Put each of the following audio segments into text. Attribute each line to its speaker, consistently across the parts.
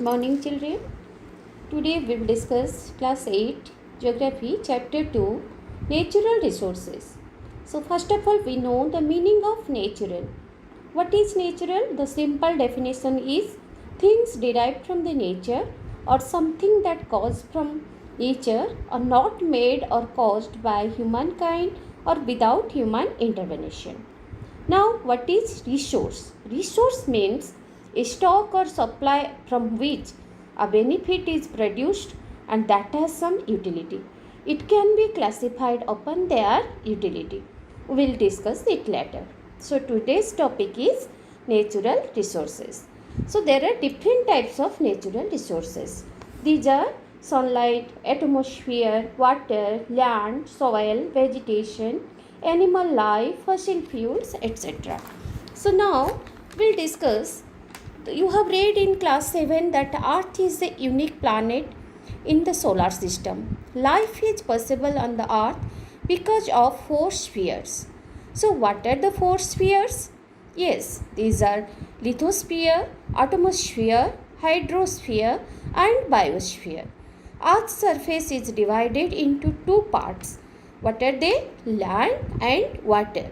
Speaker 1: morning, children. Today we will discuss class 8 geography chapter 2 natural resources. So first of all, we know the meaning of natural. What is natural? The simple definition is things derived from the nature or something that caused from nature are not made or caused by humankind or without human intervention. Now, what is resource? Resource means a stock or supply from which a benefit is produced and that has some utility. It can be classified upon their utility. We will discuss it later. So, today's topic is natural resources. So, there are different types of natural resources. These are sunlight, atmosphere, water, land, soil, vegetation, animal life, fossil fuels, etc. So now we'll discuss. You have read in class 7 that Earth is a unique planet in the solar system. Life is possible on the Earth because of four spheres. So what are the four spheres? Yes, these are lithosphere, atmosphere, hydrosphere and biosphere. Earth's surface is divided into two parts. What are they? Land and water.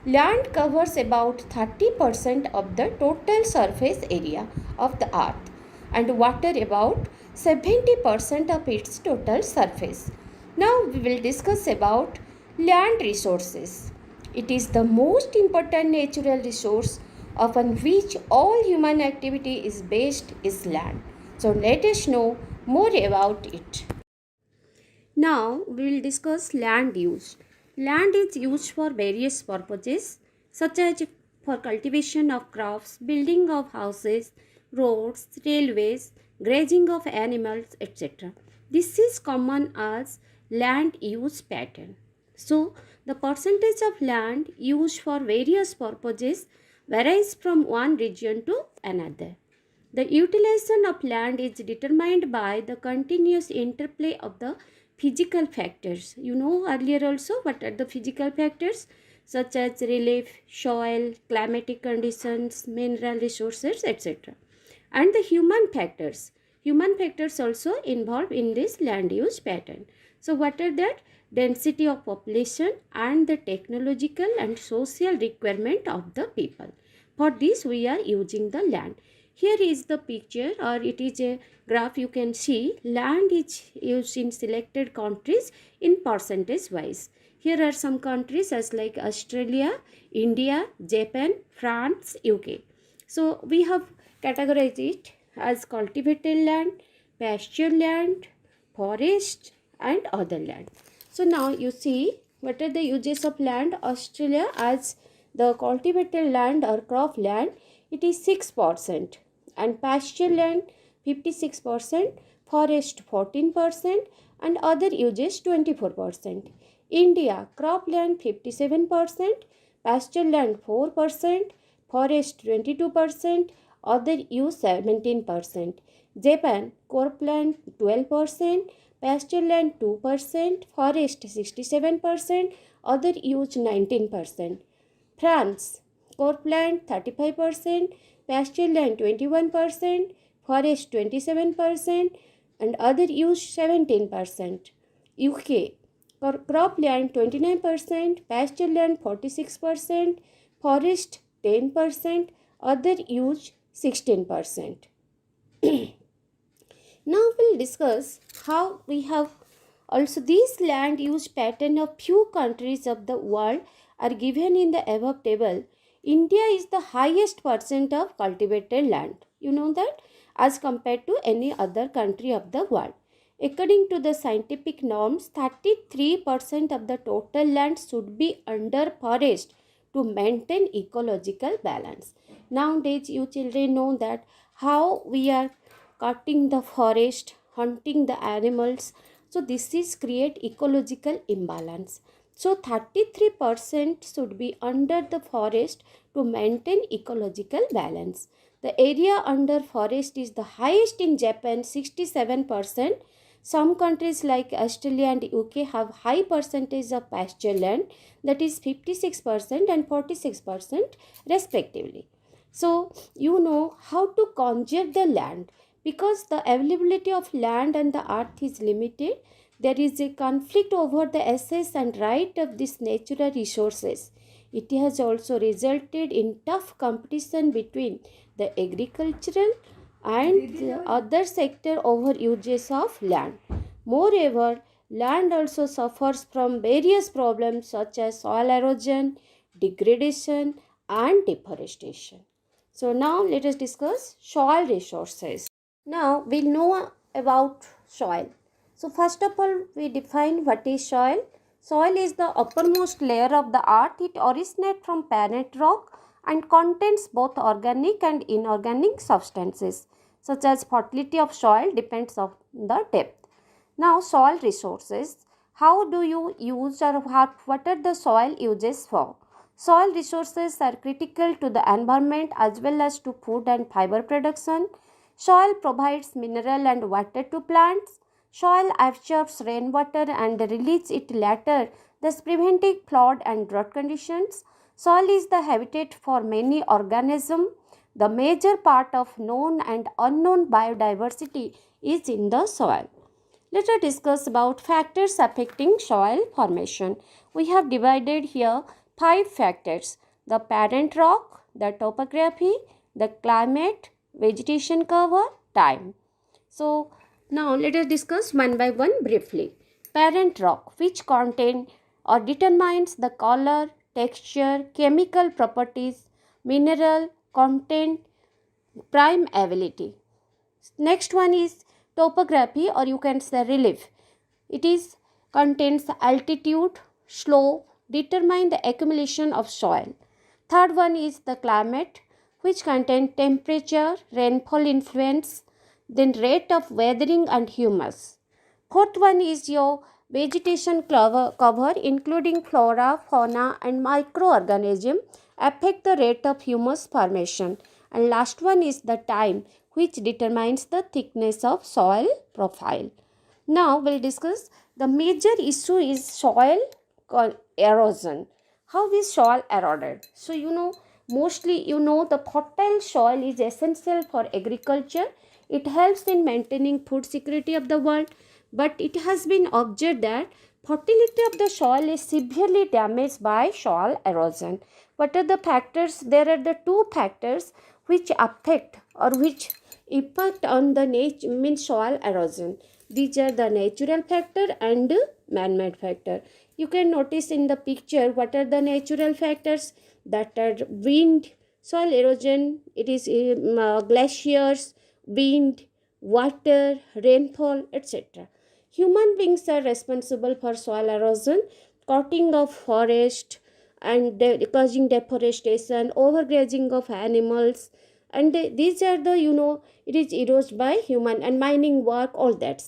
Speaker 1: Land covers about 30% of the total surface area of the earth and water about 70% of its total surface. Now we will discuss about land resources. It is the most important natural resource upon which all human activity is based is land. So let us know more about it. Now we will discuss land use. Land is used for various purposes such as for cultivation of crops, building of houses, roads, railways, grazing of animals, etc. This is common as land use pattern. So the percentage of land used for various purposes varies from one region to another. The utilization of land is determined by the continuous interplay of the physical factors. You know earlier also what are the physical factors such as relief, soil, climatic conditions, mineral resources, etc. And the human factors. Human factors also involved in this land use pattern. So what are that? Density of population and the technological and social requirement of the people. For this we are using the land. Here is the picture or it is a graph. You can see land is used in selected countries in percentage wise. Here are some countries as like Australia, India, Japan, France, UK. So we have categorized it as cultivated land, pasture land, forest and other land. So now you see what are the uses of land. Australia as the cultivated land or crop land, it is 6% and pasture land 56%, forest 14% and other uses 24%. India crop land 57%, pasture land 4%, forest 22%, other use 17%. Japan crop land 12%, pasture land 2%, forest 67%, other use 19%. France crop land 35%, pasture land 21%, forest 27% and other use 17%. UK crop land 29%, pasture land 46%, forest 10%, other use 16%. Now we'll discuss how we have also this land use pattern of few countries of the world are given in the above table. India is the highest percent of cultivated land. You know that as compared to any other country of the world. According to the scientific norms, 33% of the total land should be under forest to maintain ecological balance. Nowadays, you children know that how we are cutting the forest, hunting the animals. So this is create ecological imbalance. So 33% should be under the forest to maintain ecological balance. The area under forest is the highest in Japan, 67%. Some countries like Australia and UK have high percentage of pasture land, that is 56% and 46% respectively. So you know how to conserve the land. Because the availability of land and the earth is limited, there is a conflict over the access and right of these natural resources. It has also resulted in tough competition between the agricultural and the other sector over uses of land. Moreover, land also suffers from various problems such as soil erosion, degradation, and deforestation. So now let us discuss soil resources. Now we'll know about soil. So first of all, we define what is soil. Soil is the uppermost layer of the earth. It originates from parent rock and contains both organic and inorganic substances, such as fertility of soil depends on the depth. Now soil resources. How do you use or what are the soil uses for? Soil resources are critical to the environment as well as to food and fiber production. Soil provides mineral and water to plants. Soil absorbs rainwater and releases it later, thus preventing flood and drought conditions. Soil is the habitat for many organisms. The major part of known and unknown biodiversity is in the soil. Let us discuss about factors affecting soil formation. We have divided here 5 factors: the parent rock, the topography, the climate, vegetation cover, time. So now let us discuss one by one briefly. Parent rock, which contain or determines the color, texture, chemical properties, mineral content, prime ability. Next one is topography, or you can say relief. It is contains altitude, slope, determine the accumulation of soil. Third one is the climate, which contains temperature, rainfall influence, then rate of weathering and humus. Fourth one is your vegetation cover including flora, fauna and microorganism affect the rate of humus formation. And last one is the time, which determines the thickness of soil profile. Now we'll discuss the major issue is soil erosion. How is soil eroded? So mostly the fertile soil is essential for agriculture. It helps in maintaining food security of the world, but it has been observed that fertility of the soil is severely damaged by soil erosion. What are the factors? There are the two factors which affect or which impact on the soil erosion. These are the natural factor and man-made factor. You can notice in the picture what are the natural factors, that are wind, soil erosion, it is glaciers, wind, water, rainfall, etc. Human beings are responsible for soil erosion, cutting of forest and causing deforestation, overgrazing of animals, and these are the it is eroded by human and mining work, all that.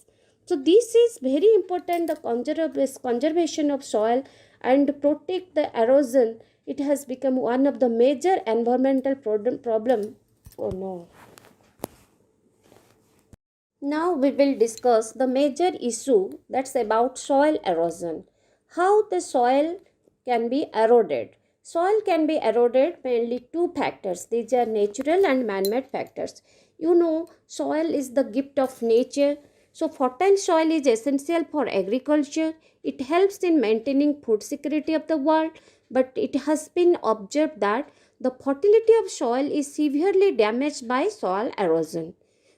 Speaker 1: So this is very important, the conservation of soil and protect the erosion. It has become one of the major environmental problem. Oh no. Now we will discuss the major issue, that's about soil erosion. How the soil can be eroded. Soil can be eroded mainly two factors. These are natural and man-made factors. Soil is the gift of nature. So fertile soil is essential for agriculture. It helps in maintaining food security of the world, but it has been observed that the fertility of soil is severely damaged by soil erosion.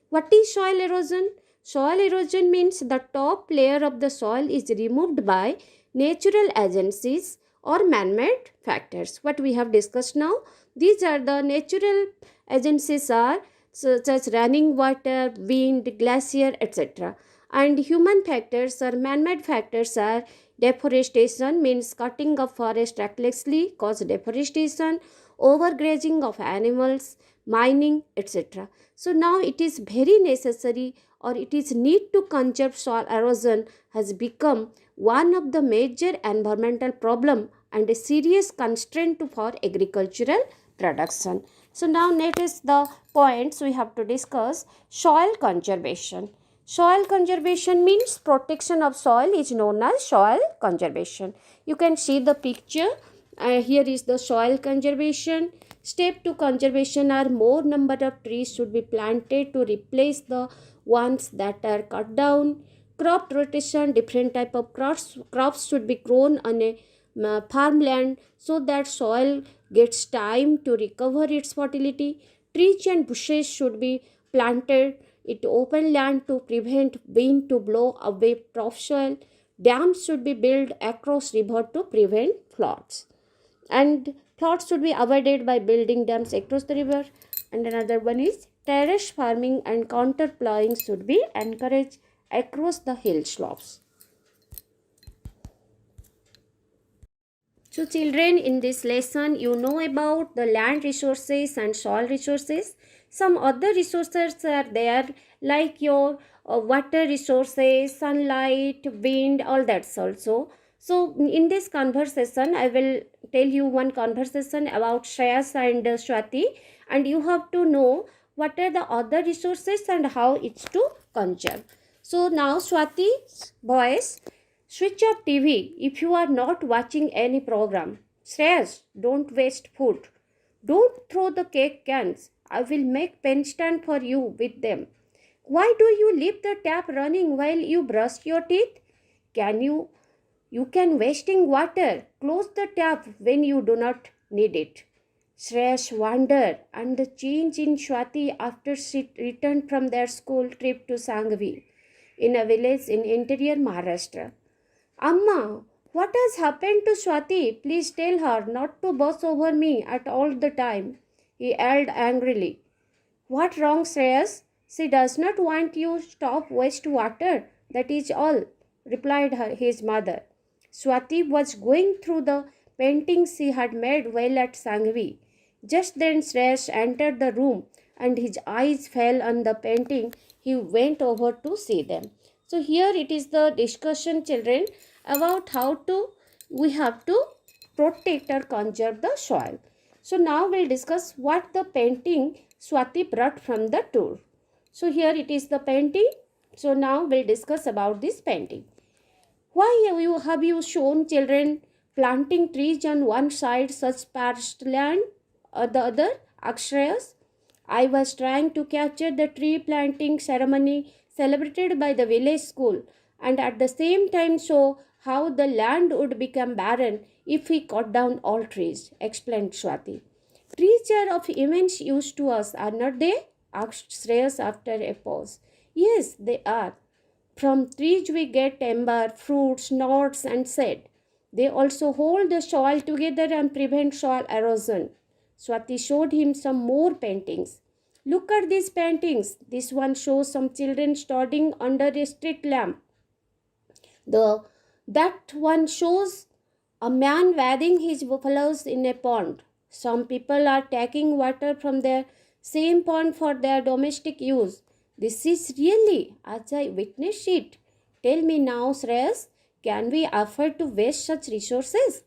Speaker 1: What is soil erosion? Soil erosion means the top layer of the soil is removed by natural agencies or man-made factors. What we have discussed now, these are the natural agencies are such as running water, wind, glacier, etc. And human factors or man-made factors are deforestation, means cutting of forest recklessly cause deforestation, overgrazing of animals, mining, etc. So now it is very necessary, or it is need to conserve soil erosion has become one of the major environmental problem and a serious constraint for agricultural production. So now notice the points we have to discuss. Soil conservation. Soil conservation means protection of soil is known as soil conservation. You can see the picture. Here is the soil conservation. Step to conservation are more number of trees should be planted to replace the ones that are cut down. Crop rotation, different type of crops should be grown on a farmland so that soil gets time to recover its fertility. Trees and bushes should be planted in open land to prevent wind to blow away topsoil. Dams should be built across river to prevent floods. And floods should be avoided by building dams across the river. And another one is terrace farming and counter plowing should be encouraged across the hill slopes. So children, in this lesson you know about the land resources and soil resources. Some other resources are there like your water resources, sunlight, wind, all that's also. So in this conversation I will tell you one conversation about Shreyas and Swati, and you have to know what are the other resources and how it's to conserve. So now Swati's voice. Switch off TV if you are not watching any program. Shreyas, don't waste food. Don't throw the cake cans. I will make pen stand for you with them. Why do you leave the tap running while you brush your teeth? You can wasting water. Close the tap when you do not need it. Shreyas wondered and the change in Swati after she returned from their school trip to Sangvi in a village in interior Maharashtra. Amma, what has happened to Swati? Please tell her not to boss over me at all the time, he yelled angrily. What wrong, Shreyas? She does not want you to stop waste water, that is all, replied his mother. Swati was going through the paintings she had made while at Sangvi. Just then Shreyas entered the room and his eyes fell on the painting. He went over to see them. So here it is the discussion, children, about how we have to protect or conserve the soil. So now we'll discuss what the painting Swati brought from the tour. So here it is the painting. So now we'll discuss about this painting. Why have you shown children planting trees on one side such parched land, the other? Asked Shreyas. I was trying to capture the tree planting ceremony celebrated by the village school and at the same time show how the land would become barren if we cut down all trees, explained Swati. Trees are of immense use to us, are not they? Asked Shreyas after a pause. Yes, they are. From trees we get timber, fruits, nuts and shade. They also hold the soil together and prevent soil erosion. Swati showed him some more paintings. Look at these paintings. This one shows some children studying under a street lamp. That one shows a man bathing his buffaloes in a pond. Some people are taking water from their same pond for their domestic use. This is really, as I witnessed it. Tell me now, Shreyas, can we afford to waste such resources?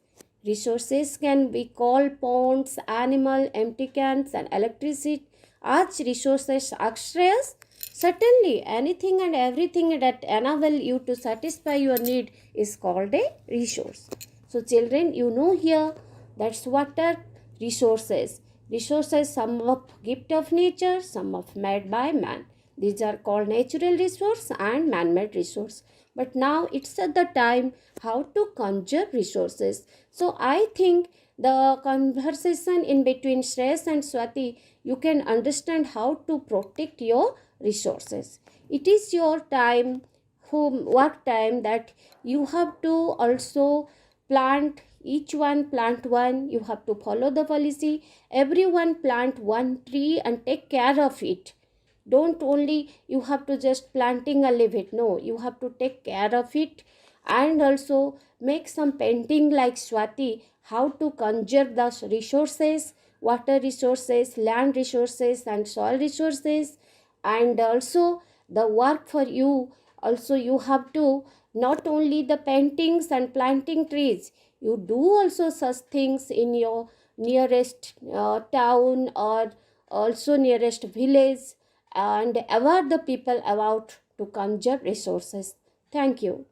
Speaker 1: Resources can be coal, ponds, animal, empty cans and electricity as resources. Asked Shreyas. Certainly, anything and everything that enable you to satisfy your need is called a resource. So children, you know here that's what are resources. Resources, some of gift of nature, some of made by man. These are called natural resource and man-made resource. But now it's at the time how to conserve resources. So I think the conversation in between Shreyas and Swati, you can understand how to protect your resources. It is your time, work time, that you have to also plant, each one plant one. You have to follow the policy. Everyone plant one tree and take care of it. Don't only you have to just planting and leave it. No, you have to take care of it and also make some painting like Swati, how to conserve the resources, water resources, land resources and soil resources. And also the work for you, also you have to not only the paintings and planting trees, you do also such things in your nearest town or also nearest village, and aware the people about to conserve resources. Thank you.